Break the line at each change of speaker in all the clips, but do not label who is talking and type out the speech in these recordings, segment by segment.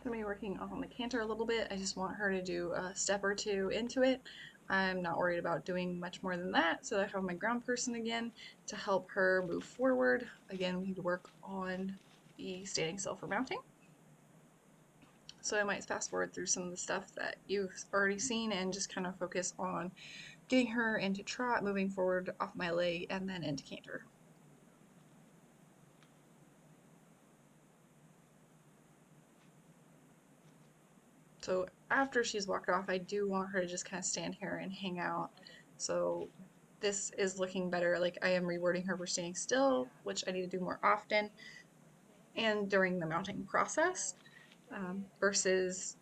Gonna be working on the canter a little bit. I just want her to do a step or two into it. I'm not worried about doing much more than that, so I have my ground person again to help her move forward. Again, we need to work on the standing still for mounting. So I might fast forward through some of the stuff that you've already seen and just kind of focus on getting her into trot, moving forward off my leg, and then into canter. So after she's walked off, I do want her to just kind of stand here and hang out. So this is looking better. Like I am rewarding her for staying still, which I need to do more often, and during the mounting process, versus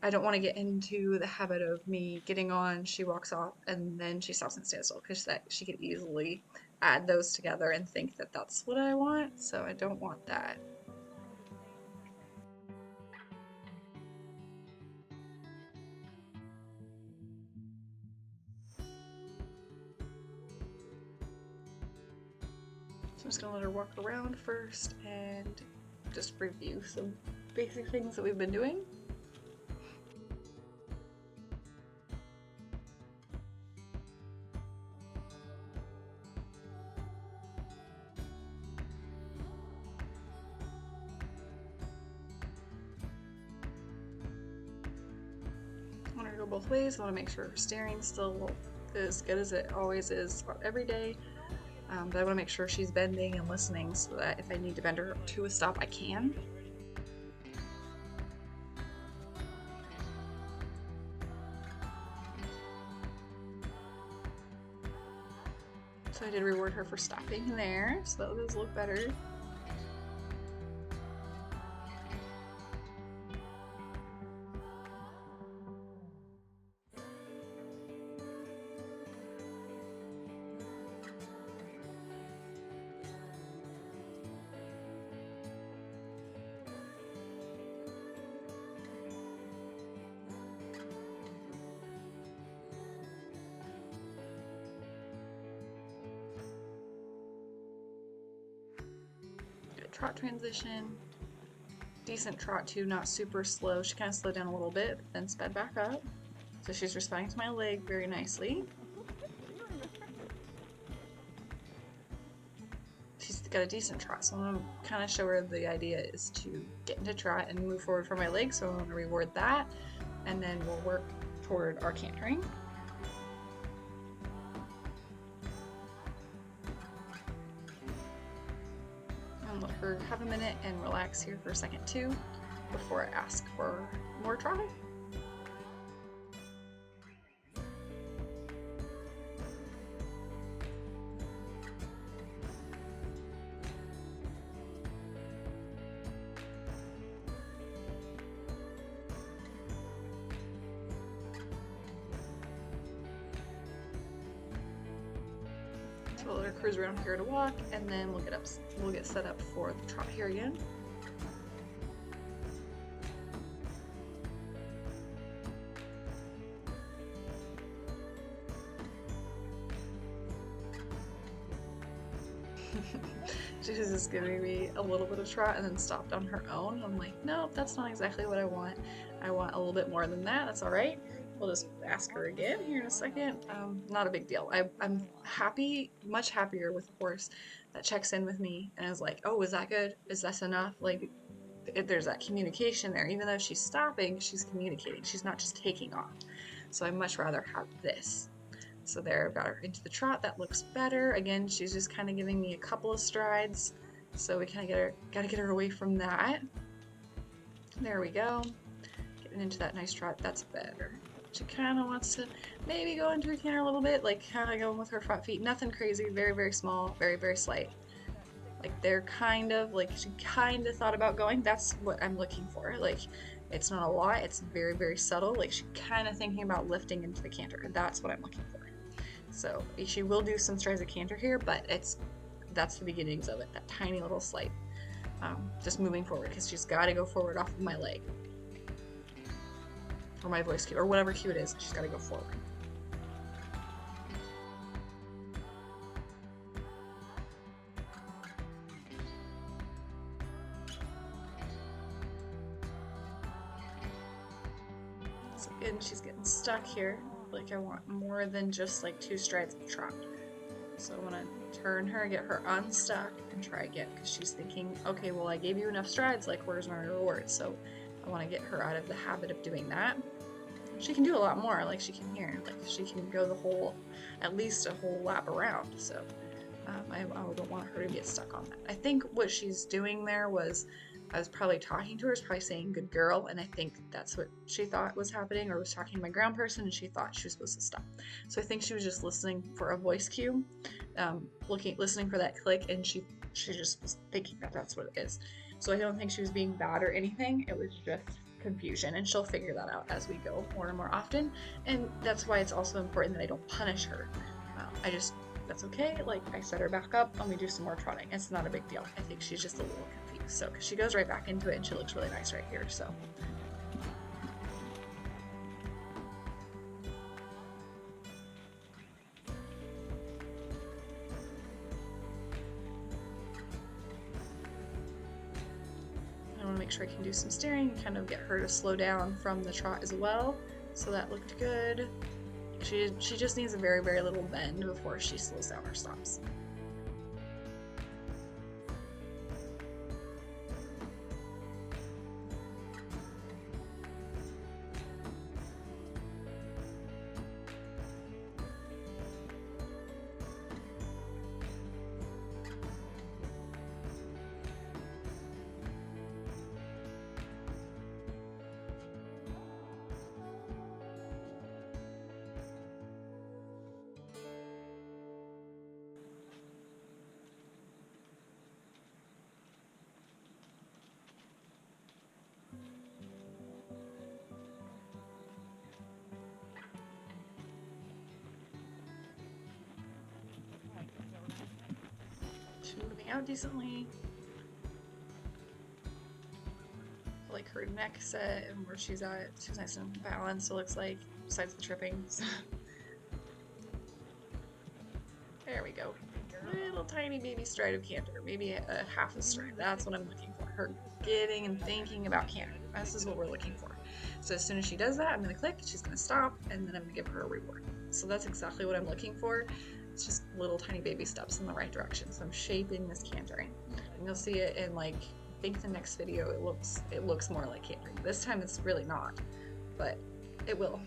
I don't want to get into the habit of me getting on, she walks off, and then she stops and stands still because that she could easily add those together and think that that's what I want. So I don't want that. So I'm just gonna let her walk around first and just review some basic things that we've been doing. I want her to go both ways. I want to make sure her steering's still as good as it always is every day. But I want to make sure she's bending and listening so that if I need to bend her to a stop, I can. So I did reward her for stopping there, so that does look better. Good trot transition. Decent trot too, not super slow. She kind of slowed down a little bit, but then sped back up. So she's responding to my leg very nicely. She's got a decent trot, so I'm gonna kind of show her the idea is to get into trot and move forward for my leg, so I'm gonna reward that, and then we'll work toward our cantering. And let her have a minute and relax here for a second too, before I ask for more trot. So we'll let her cruise around here to walk, and then we'll get set up for the trot here again. She was just giving me a little bit of trot and then stopped on her own. I'm like, no, that's not exactly what I want. I want a little bit more than that. That's all right. We'll just ask her again here in a second. Not a big deal. I'm happy, much happier with a horse that checks in with me and is like, oh, is that good? Is that enough? Like, there's that communication there. Even though she's stopping, she's communicating. She's not just taking off. So I'd much rather have this. So there, I've got her into the trot. That looks better. Again, she's just kind of giving me a couple of strides. So we kind of gotta get her away from that. There we go. Getting into that nice trot. That's better. She kind of wants to maybe go into a canter a little bit, like kind of going with her front feet. Nothing crazy. Very, very small. Very, very slight. Like they're kind of like she kind of thought about going. That's what I'm looking for. Like it's not a lot. It's very, very subtle. Like she's kind of thinking about lifting into the canter. That's what I'm looking for. So she will do some strides of canter here, but that's the beginnings of it, that tiny little slight. Just moving forward because she's got to go forward off of my leg. Or my voice cue, or whatever cue it is, she's got to go forward. So again, she's getting stuck here. Like I want more than just like 2 strides of trot. So I want to turn her, get her unstuck, and try again because she's thinking, okay, well I gave you enough strides, like where's my reward? So I want to get her out of the habit of doing that. She can do a lot more, like she can hear, like she can go the whole, at least a whole lap around. So I don't want her to get stuck on that. I think what she's doing there was, I was probably talking to her, is probably saying good girl, and I think that's what she thought was happening, or was talking to my ground person and she thought she was supposed to stop. So I think she was just listening for a voice cue, listening for that click, and she just was thinking that that's what it is. So I don't think she was being bad or anything, it was just confusion, and she'll figure that out as we go more and more often, and that's why it's also important that I don't punish her. That's okay, like I set her back up and we do some more trotting. It's not a big deal. I think she's just a little confused. So, because she goes right back into it and she looks really nice right here, so. I want to make sure I can do some steering, kind of get her to slow down from the trot as well. So that looked good. She just needs a very, very little bend before she slows down or stops. She's moving out decently. I like her neck set and where she's at. She's nice and balanced, it looks like, besides the tripping. There we go. Little tiny baby stride of canter, maybe a half a stride. That's what I'm looking for. Her getting and thinking about canter. This is what we're looking for. So as soon as she does that, I'm going to click, she's going to stop, and then I'm going to give her a reward. So that's exactly what I'm looking for. It's just little tiny baby steps in the right direction. So I'm shaping this cantering. And you'll see it in, like, I think the next video it looks more like cantering. This time it's really not, but it will.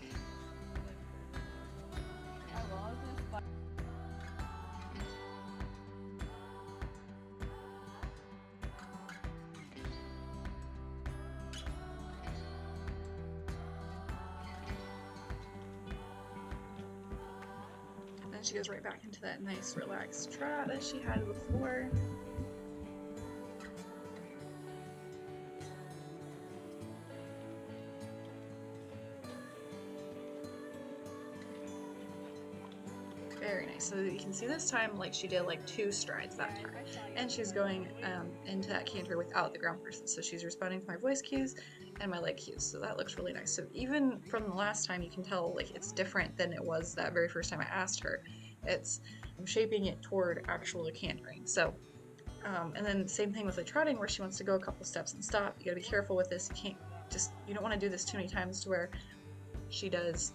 She goes right back into that nice relaxed trot that she had before. Very nice. So you can see this time, like she did like 2 strides that time, and she's going into that canter without the ground person. So she's responding to my voice cues and my leg cues. So that looks really nice. So even from the last time, you can tell like it's different than it was that very first time I asked her. I'm shaping it toward actual cantering. So, and then same thing with like trotting, where she wants to go a couple steps and stop. You gotta be careful with this. You don't want to do this too many times to where she does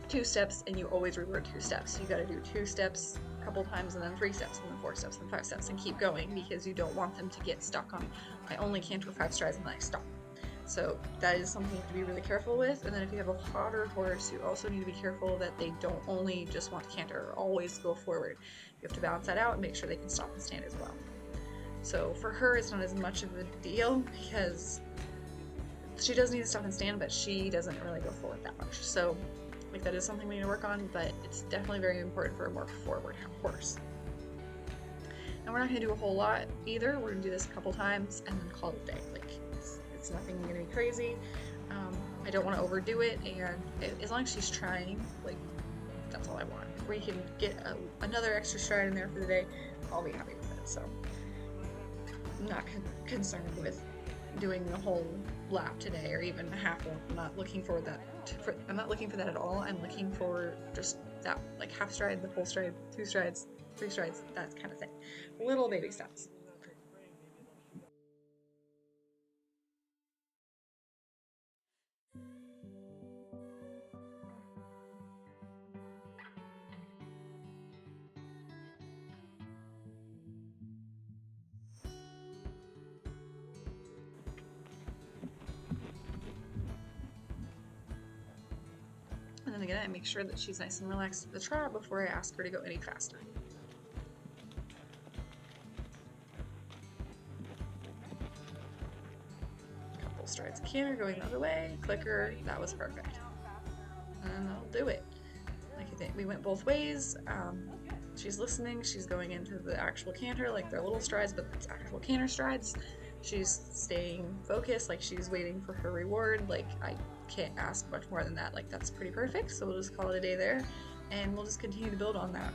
2 steps and you always reward 2 steps. You gotta do 2 steps a couple times, and then 3 steps, and then 4 steps, and 5 steps, and keep going, because you don't want them to get stuck on, I only canter 5 strides and then I stop. So that is something you have to be really careful with. And then if you have a hotter horse, you also need to be careful that they don't only just want to canter or always go forward. You have to balance that out and make sure they can stop and stand as well. So for her, it's not as much of a deal because she does need to stop and stand, but she doesn't really go forward that much. So like that is something we need to work on, but it's definitely very important for a more forward horse. And we're not going to do a whole lot either. We're going to do this a couple times and then call it a day. Like it's nothing going to be crazy. I don't want to overdo it, and as long as she's trying, like that's all I want. If we can get another extra stride in there for the day, I'll be happy with it. So I'm not concerned with doing the whole lap today or even a half lap. I'm not looking for that. I'm not looking for that at all. I'm looking for just that, like half stride, the full stride, 2 strides, 3 strides, that kind of thing. Little baby steps. And again, I make sure that she's nice and relaxed at the trot before I ask her to go any faster. Couple strides of canter going the other way, clicker, that was perfect. And that'll do it. Like I think we went both ways. She's listening, she's going into the actual canter, like they're little strides, but it's actual canter strides. She's staying focused, like she's waiting for her reward. Like I can't ask much more than that. Like that's pretty perfect. So we'll just call it a day there, and we'll just continue to build on that.